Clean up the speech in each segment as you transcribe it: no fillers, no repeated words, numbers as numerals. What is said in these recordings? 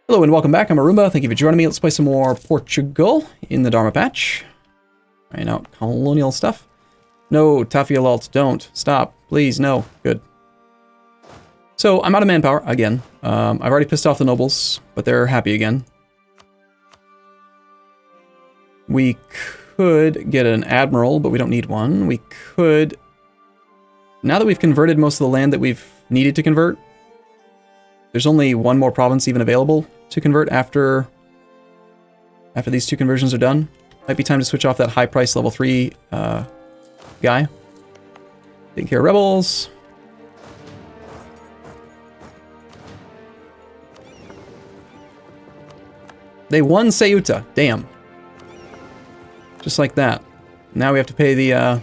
Hello and welcome back, I'm Arumba, thank you for joining me. Let's play some more Portugal in the Dharma patch. Trying out colonial stuff. No, Tafialalt, don't. Stop, please, no. Good. So, I'm out of manpower, again. I've already pissed off the nobles, but they're happy again. We could get an admiral, but we don't need one. We could... Now that we've converted most of the land that we've needed to convert, there's only one more province even available to convert after these two conversions are done. Might be time to switch off that high price level 3 guy. Taking care of rebels. They won Ceuta. Damn. Just like that. Now we have to pay the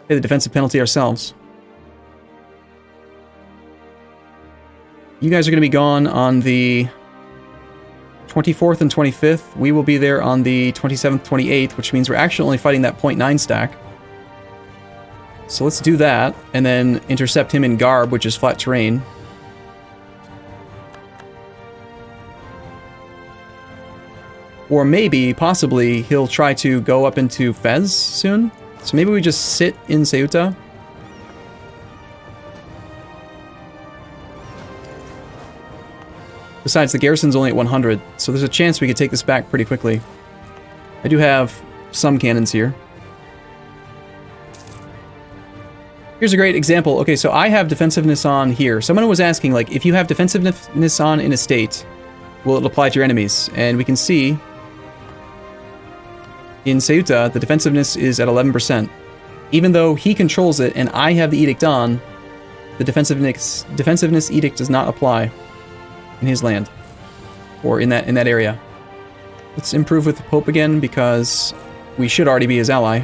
defensive penalty ourselves. You guys are going to be gone on the 24th and 25th. We will be there on the 27th, 28th, which means we're actually only fighting that 0.9 stack. So let's do that, and then intercept him in Garb, which is flat terrain. Or maybe, possibly, he'll try to go up into Fez soon. So maybe we just sit in Ceuta. Besides, the garrison's only at 100, so there's a chance we could take this back pretty quickly. I do have some cannons here. Here's a great example. Okay, so I have defensiveness on here. Someone was asking, like, if you have defensiveness on in a state, will it apply to your enemies? And we can see in Ceuta, the defensiveness is at 11%. Even though he controls it and I have the edict on, the defensiveness edict does not apply in his land, or in that area. Let's improve with the Pope again, because we should already be his ally.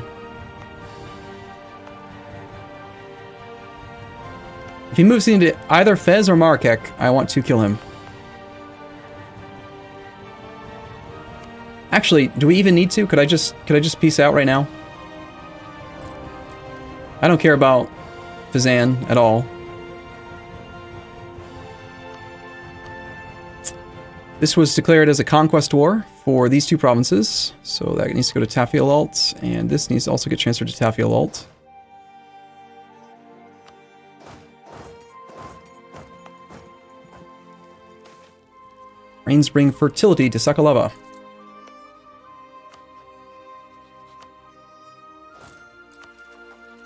If he moves into either Fez or Marrakech, I want to kill him. Actually, do we even need to? Could I just peace out right now? I don't care about Fezan at all. This was declared as a conquest war for these two provinces, so that needs to go to Tafialalt, and this needs to also get transferred to Tafialalt. Rains bring fertility to Sakalava.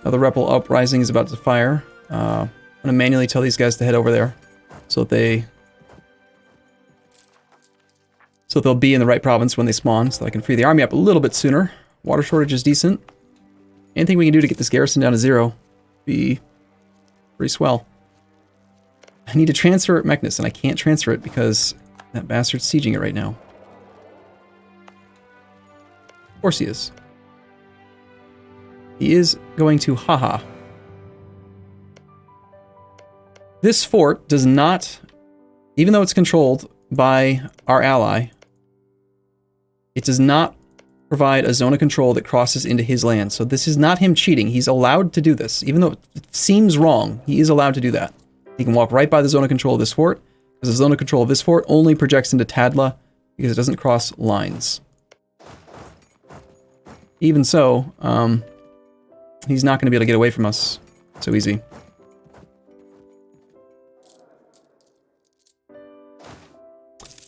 Another rebel uprising is about to fire. I'm going to manually tell these guys to head over there, so that they'll be in the right province when they spawn, so I can free the army up a little bit sooner. Water shortage is decent. Anything we can do to get this garrison down to 0 be pretty swell. I need to transfer Meknes, and I can't transfer it because that bastard's sieging it right now. Of course he is. He is going to haha. This fort does not, even though it's controlled by our ally, it does not provide a zone of control that crosses into his land. So this is not him cheating. He's allowed to do this. Even though it seems wrong, he is allowed to do that. He can walk right by the zone of control of this fort, because the zone of control of this fort only projects into Tadla, because it doesn't cross lines. Even so, he's not going to be able to get away from us so easy.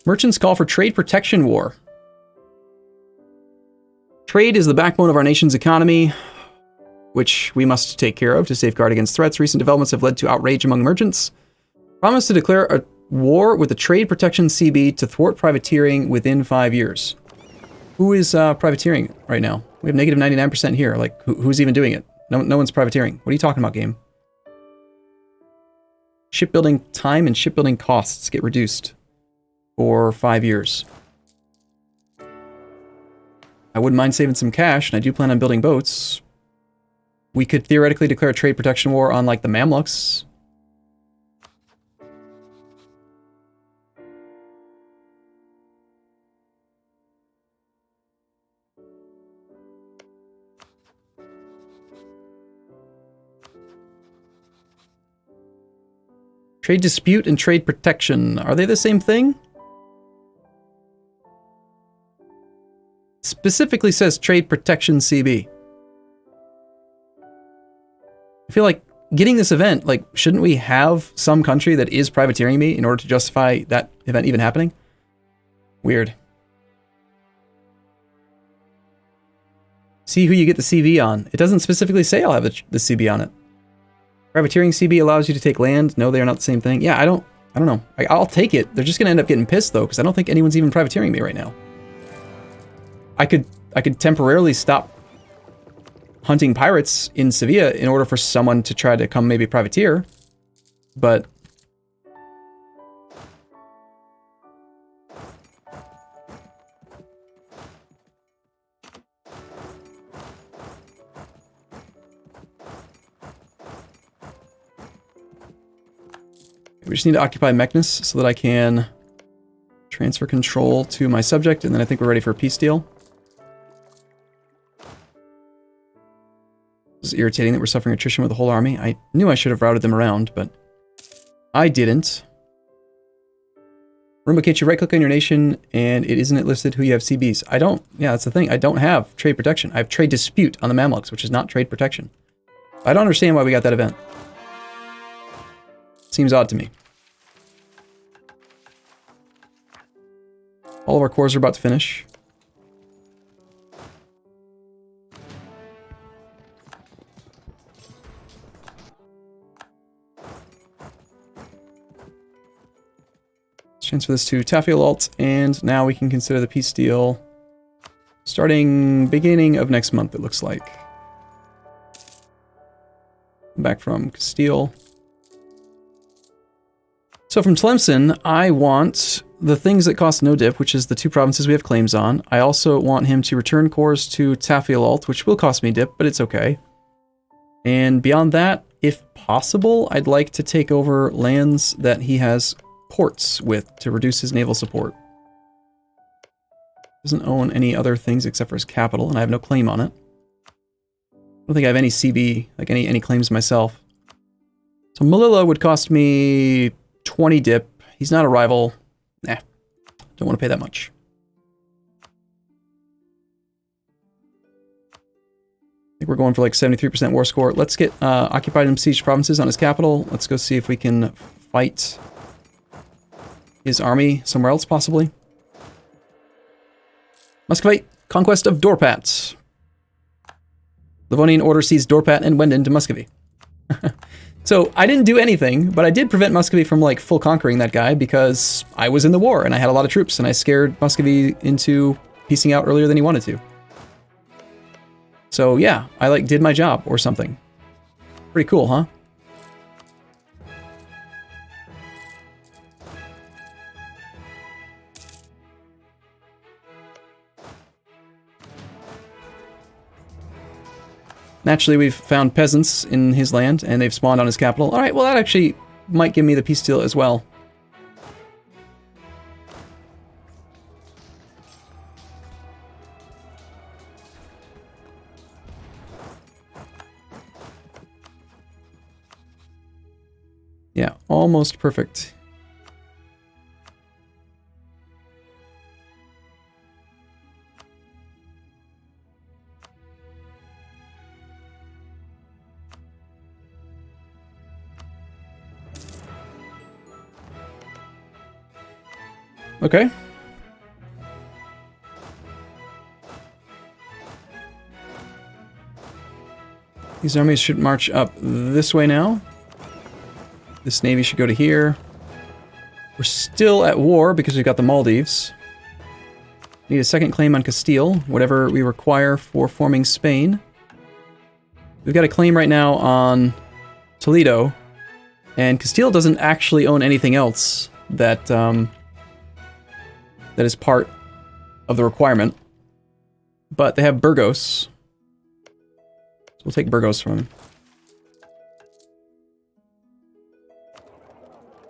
Merchants call for trade protection war. Trade is the backbone of our nation's economy, which we must take care of to safeguard against threats. Recent developments have led to outrage among merchants. Promise to declare a war with the Trade Protection CB to thwart privateering within 5 years. Who is privateering right now? We have negative 99% here. Like, who's even doing it? No one's privateering. What are you talking about, game? Shipbuilding time and shipbuilding costs get reduced for 5 years. I wouldn't mind saving some cash, and I do plan on building boats. We could theoretically declare a trade protection war on, like, the Mamluks. Trade dispute and trade protection. Are they the same thing? specifically says trade protection CB. I feel like getting this event, like, shouldn't we have some country that is privateering me in order to justify that event even happening? Weird. See who you get the CB on. It doesn't specifically say I'll have the CB on it. Privateering CB allows you to take land. No, they are not the same thing. Yeah, I don't know. I'll take it. They're just going to end up getting pissed, though, because I don't think anyone's even privateering me right now. I could temporarily stop hunting pirates in Sevilla in order for someone to try to come maybe privateer, but we just need to occupy Meknes so that I can transfer control to my subject, and then I think we're ready for a peace deal. It's irritating that we're suffering attrition with the whole army. I knew I should have routed them around, but I didn't. Arumba, can't you right-click on your nation and isn't it listed who you have CBs? I don't. Yeah, that's the thing. I don't have trade protection. I have trade dispute on the Mamluks, which is not trade protection. I don't understand why we got that event. Seems odd to me. All of our cores are about to finish. Let's transfer this to Tafielalt, and now we can consider the peace deal starting beginning of next month, it looks like. Back from Castile. So from Tlemcen, I want the things that cost no dip, which is the 2 provinces we have claims on. I also want him to return cores to Tafielalt, which will cost me dip, but it's okay. And beyond that, if possible, I'd like to take over lands that he has ports with to reduce his naval support. Doesn't own any other things except for his capital, and I have no claim on it. I don't think I have any CB, like any claims myself. So Melilla would cost me 20 dip. He's not a rival. Nah, don't want to pay that much. I think we're going for like 73% war score. Let's get occupied and besieged provinces on his capital. Let's go see if we can fight his army somewhere else, possibly. Muscovite, conquest of Dorpat. Livonian order seized Dorpat and went into Muscovy. So I didn't do anything, but I did prevent Muscovy from like full conquering that guy because I was in the war and I had a lot of troops and I scared Muscovy into piecing out earlier than he wanted to. So yeah, I like did my job or something. Pretty cool, huh? Naturally, we've found peasants in his land, and they've spawned on his capital. All right, well, that actually might give me the peace deal as well. Yeah, almost perfect. Okay. These armies should march up this way now. This navy should go to here. We're still at war because we've got the Maldives. Need a second claim on Castile, whatever we require for forming Spain. We've got a claim right now on Toledo, and Castile doesn't actually own anything else that that is part of the requirement. But they have Burgos. So we'll take Burgos from him.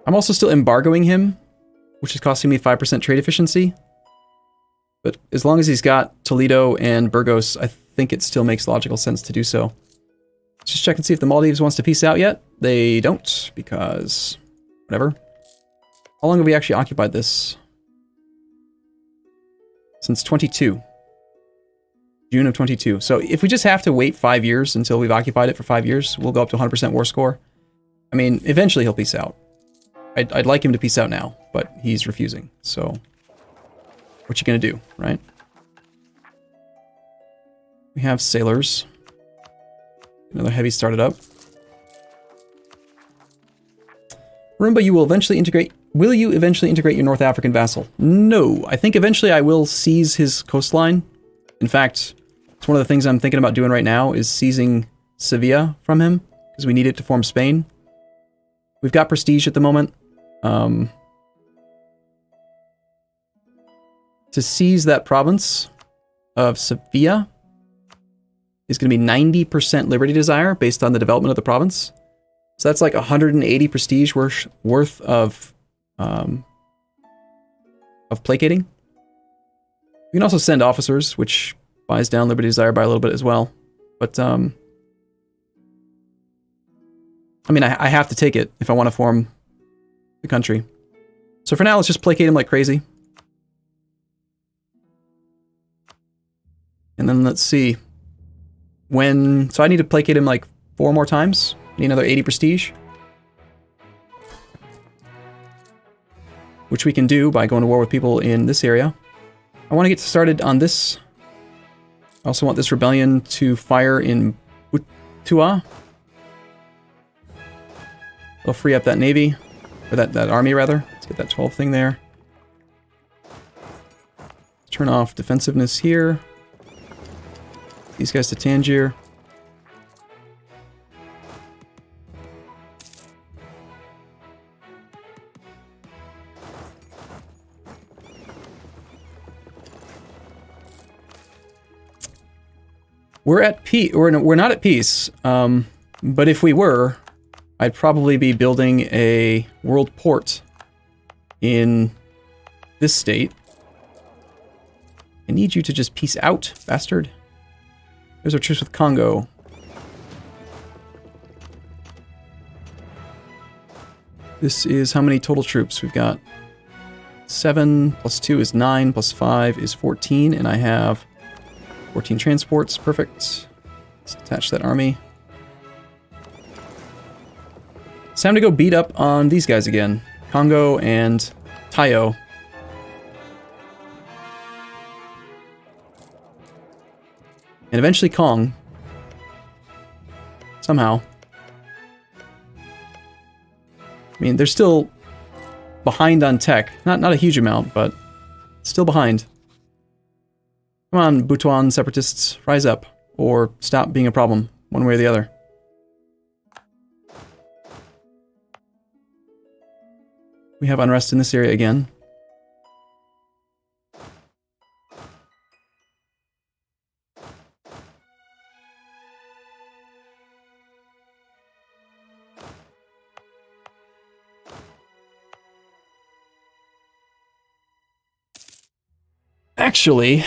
I'm also still embargoing him, which is costing me 5% trade efficiency. But as long as he's got Toledo and Burgos, I think it still makes logical sense to do so. Let's just check and see if the Maldives wants to peace out yet. They don't, because whatever. How long have we actually occupied this? Since 22. June of 22. So if we just have to wait 5 years until we've occupied it for 5 years, we'll go up to 100% war score. I mean, eventually he'll peace out. I'd like him to peace out now, but he's refusing. So what you gonna do, right? We have sailors. Another heavy started up. Arumba, you will eventually integrate... Will you eventually integrate your North African vassal? No. I think eventually I will seize his coastline. In fact, it's one of the things I'm thinking about doing right now is seizing Sevilla from him, because we need it to form Spain. We've got prestige at the moment. To seize that province of Sevilla is going to be 90% liberty desire based on the development of the province. So that's like 180 prestige worth of placating. We can also send officers, which buys down liberty desire by a little bit as well. But I mean, I have to take it if I want to form the country. So for now, let's just placate him like crazy. And then let's see. So I need to placate him like 4 more times. Need another 80 prestige. Which we can do by going to war with people in this area. I want to get started on this. I also want this rebellion to fire in Butua. It'll free up that navy. Or that army, rather. Let's get that 12 thing there. Turn off defensiveness here. These guys to Tangier. We're at peace. We're not at peace. But if we were, I'd probably be building a world port in this state. I need you to just peace out, bastard. There's our truce with Congo. This is how many total troops? We've got 7 plus 2 is 9 plus 5 is 14, and I have 14 transports. Perfect. Let's attach that army. It's time to go beat up on these guys again. Congo and Tayo. And eventually Kong. Somehow. I mean, they're still behind on tech. Not a huge amount, but still behind. Come on, Butuan separatists, rise up. Or stop being a problem, one way or the other. We have unrest in this area again. Actually,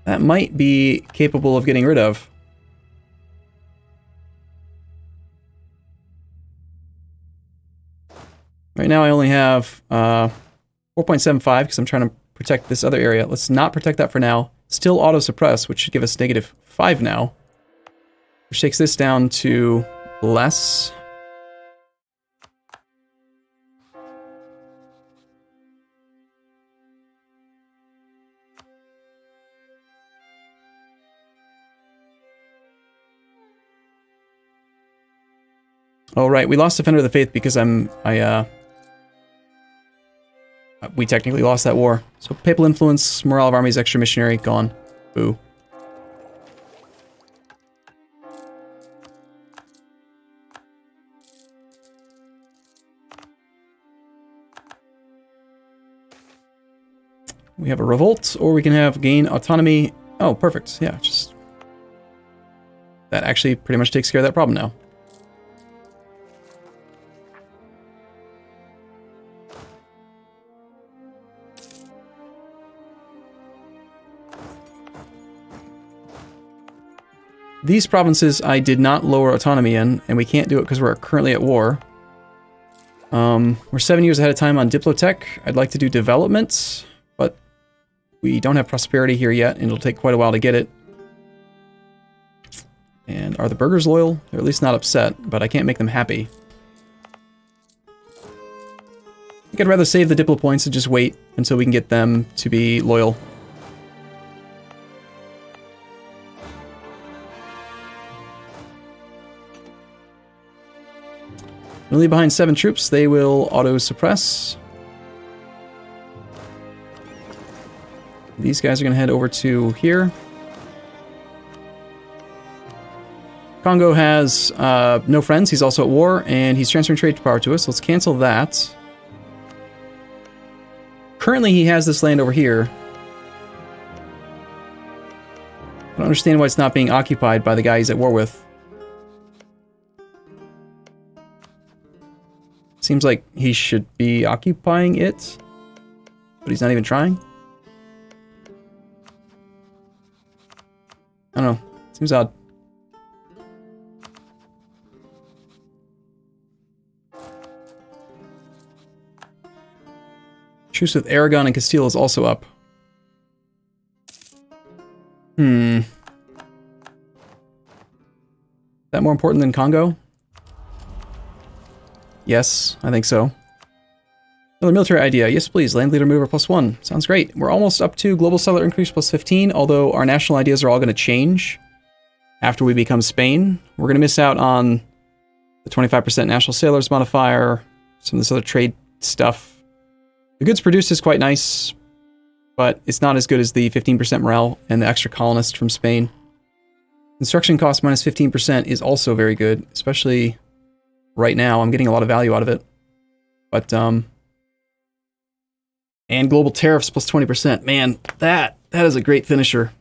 that might be capable of getting rid of. Right now I only have 4.75 because I'm trying to protect this other area. Let's not protect that for now. Still auto-suppress, which should give us -5 now. Which takes this down to less. Oh, right, we lost Defender of the Faith because we technically lost that war. So Papal Influence, Morale of Armies, Extra Missionary, gone. Boo. We have a revolt, or we can have gain autonomy. Oh, perfect. Yeah, just... that actually pretty much takes care of that problem now. These provinces I did not lower autonomy in, and we can't do it because we're currently at war. We're 7 years ahead of time on Diplotech. I'd like to do development, but we don't have prosperity here yet, and it'll take quite a while to get it. And are the burghers loyal? They're at least not upset, but I can't make them happy. I think I'd rather save the Diplo points and just wait until we can get them to be loyal. We'll leave behind 7 troops. They will auto-suppress. These guys are going to head over to here. Congo has no friends. He's also at war, and he's transferring trade power to us. Let's cancel that. Currently, he has this land over here. I don't understand why it's not being occupied by the guy he's at war with. Seems like he should be occupying it, but he's not even trying. I don't know. Seems odd. Truce with Aragon and Castile is also up. Is that more important than Congo? Yes, I think so. Another military idea. Yes, please. Land leader mover +1. Sounds great. We're almost up to global settler increase +15, although our national ideas are all going to change after we become Spain. We're going to miss out on the 25% national sailors modifier, some of this other trade stuff. The goods produced is quite nice, but it's not as good as the 15% morale and the extra colonist from Spain. Construction cost -15% is also very good, especially right now. I'm getting a lot of value out of it. But, and global tariffs +20%. Man, that is a great finisher.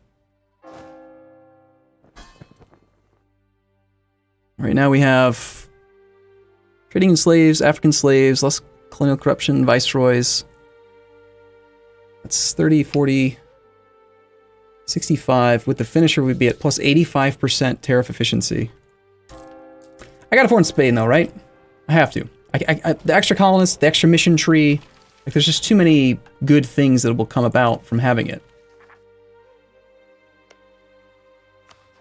Right now we have trading in slaves, African slaves, less colonial corruption, viceroys. That's 30, 40, 65. With the finisher, we'd be at +85% tariff efficiency. I gotta foreign Spain, though, right? I have to. The extra colonists, the extra mission tree. Like, there's just too many good things that will come about from having it.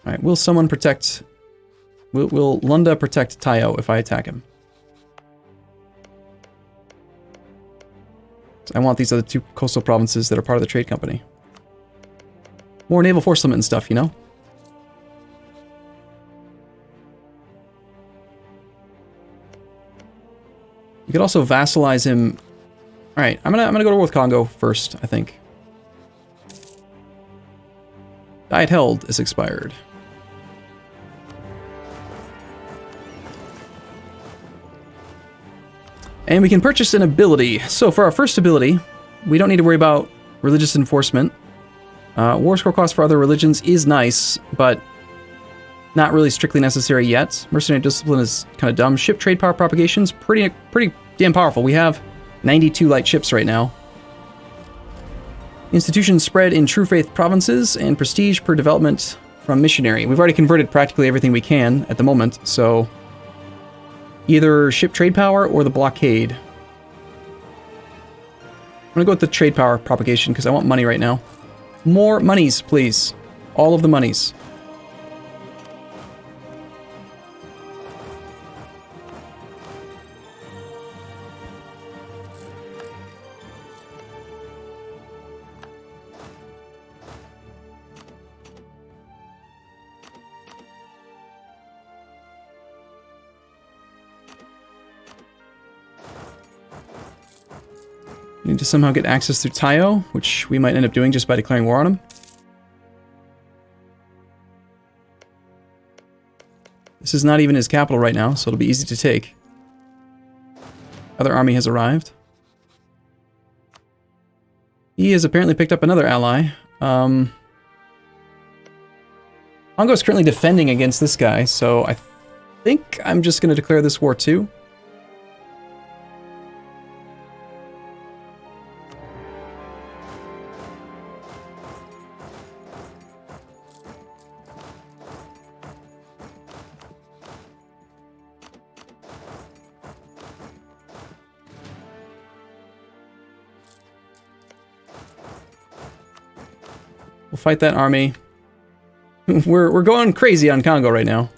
Alright, will someone protect... Will Lunda protect Tayo if I attack him? I want these other 2 coastal provinces that are part of the trade company. More naval force limit and stuff, you know? You could also vassalize him. Alright, I'm gonna go to war with Congo first, I think. Diet held is expired. And we can purchase an ability. So for our first ability, we don't need to worry about religious enforcement. War score cost for other religions is nice, but not really strictly necessary yet. Mercenary discipline is kind of dumb. Ship trade power propagation's pretty damn powerful. We have 92 light ships right now. Institutions spread in true faith provinces and prestige per development from missionary. We've already converted practically everything we can at the moment, so either ship trade power or the blockade. I'm gonna go with the trade power propagation because I want money right now. More monies, please. All of the monies. We need to somehow get access through Tayo, which we might end up doing just by declaring war on him. This is not even his capital right now, so it'll be easy to take. Other army has arrived. He has apparently picked up another ally. Congo is currently defending against this guy, so I think I'm just going to declare this war too. We'll fight that army. we're going crazy on Congo right now.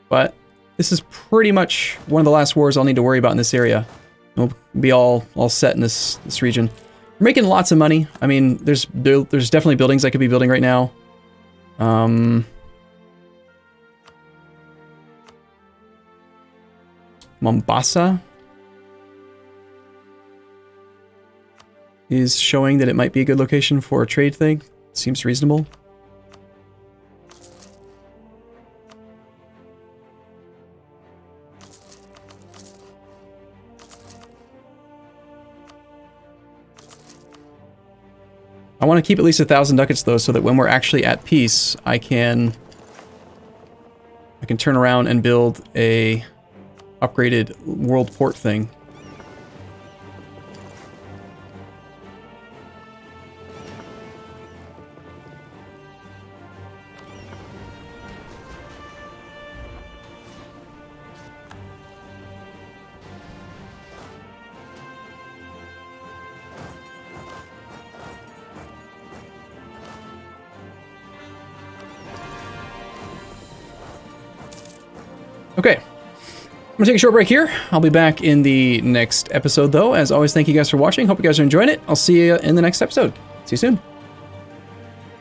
But this is pretty much one of the last wars I'll need to worry about in this area. We'll be all set in this region. We're making lots of money. I mean, there's definitely buildings I could be building right now. Mombasa is showing that it might be a good location for a trade thing. Seems reasonable. I want to keep at least 1,000 ducats though, so that when we're actually at peace, I can turn around and build a upgraded world port thing. Okay, I'm gonna take a short break here. I'll be back in the next episode though. As always, thank you guys for watching. Hope you guys are enjoying it. I'll see you in the next episode. See you soon.